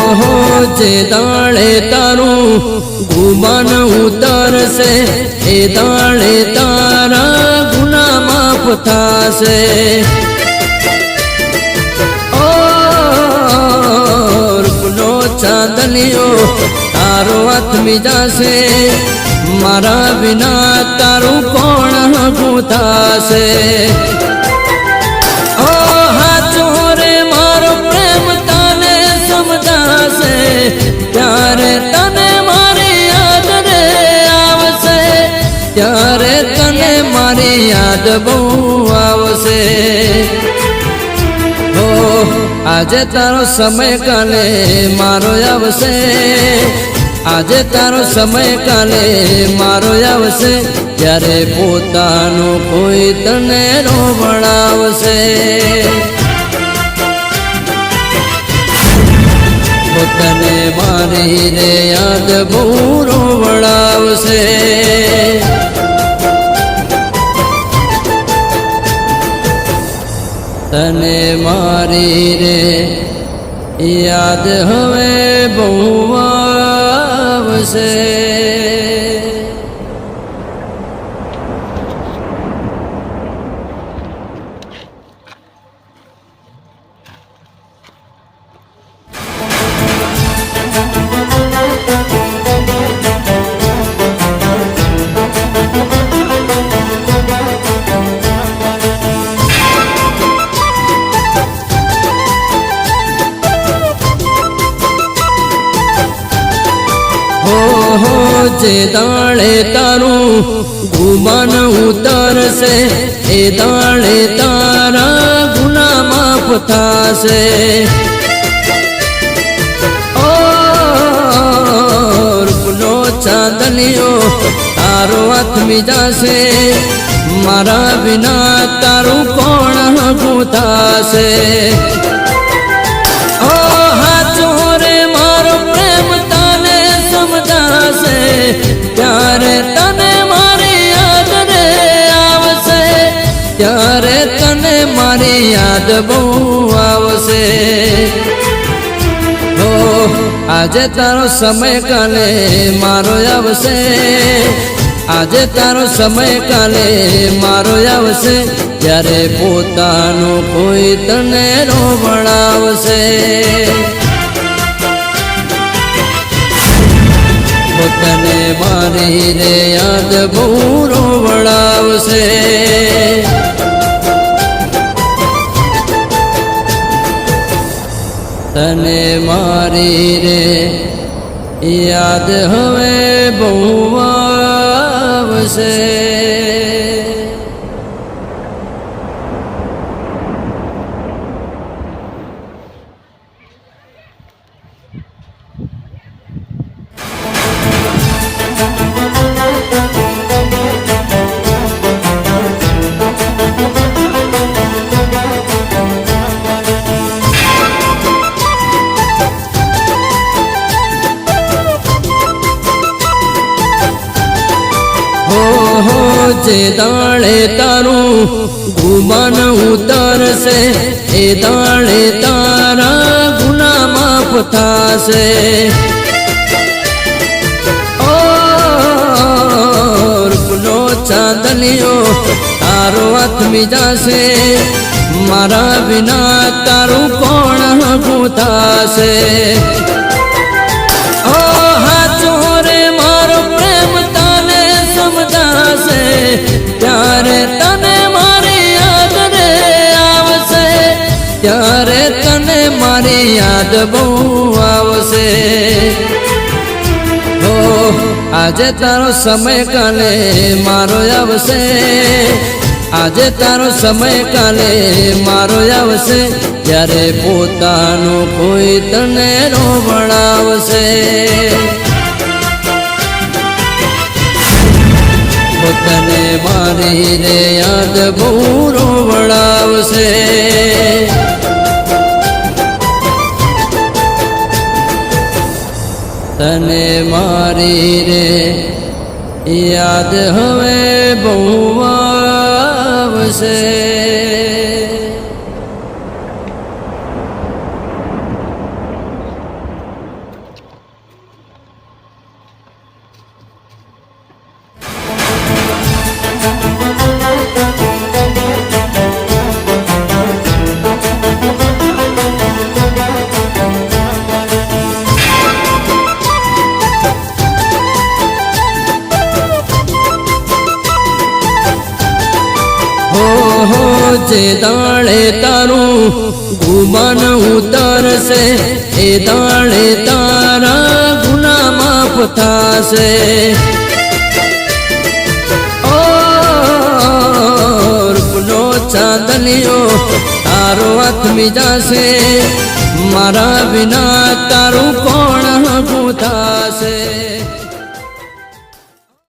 હો જે દાળે તારું ગુમાન ઉતરશે એ દાળે તારા ગુના માફ થાશે રૂપનો ચાંદલિયો તારો હાથમી જાશે મારા વિના તારું કોણ હગું થાશે ત્યારે તને મારી યાદ રે આવશે ત્યારે તને મારી યાદ બહુ આવશે હો આજે તારો સમય કાલે મારો આવશે આજે તારો સમય કાલે મારો આવશે જ્યારે પોતાનું કોઈ તને રોવડાવશે તને મારી રે યાદ બહુ રોવડાવશે તને મારી રે યાદ હવે બહુ આવશે જે દાળે તારું ગુમાન ઉતરશે એ દાળે તારા ગુના માફ થાશે રૂપનો ચાંદલિયો તારો હાથમી જાશે મારા વિના તારું કોણ હગું થાશે ત્યારે તને મારી યાદ રે આવશે ત્યારે તને મારી યાદ બહુ આવશે હો આજે તારો સમય કાલે મારો આવશે આજે તારો સમય કાલે મારો આવશે ત્યારે પોતાનું કોઈ તને રોવડાવશે તને મારી રે યાદ બહુ રોવડાવશે તને મારી રે યાદ હવે બહુ આવશે જે દાળે તારું ગુમાન ઉતરશે એ દાળે તારા ગુના માફ થાશે રૂપનો ચાંદલિયો તારો હાથમી જાશે મારા વિના તારું કોણ હગું થાશે ત્યારે તને મારી યાદ રે આવશે ત્યારે તને મારી યાદ બહુ આવશે હો આજે તારો સમય કાલે મારો આવશે આજે તારો સમય કાલે મારો આવશે ત્યારે પોતાનું કોઈ તને રોવડાવશે તને મારી રે યાદ બહુ રોવડાવશે તને મારી રે યાદ હવે બહુ આવશે જે દાળે તારું ગુમાન ઉતરશે એ દાળે તારા ગુના માફ થાશે રૂપનો ચાંદલિયો તારો હાથ મીજાશે મારા વિના તારું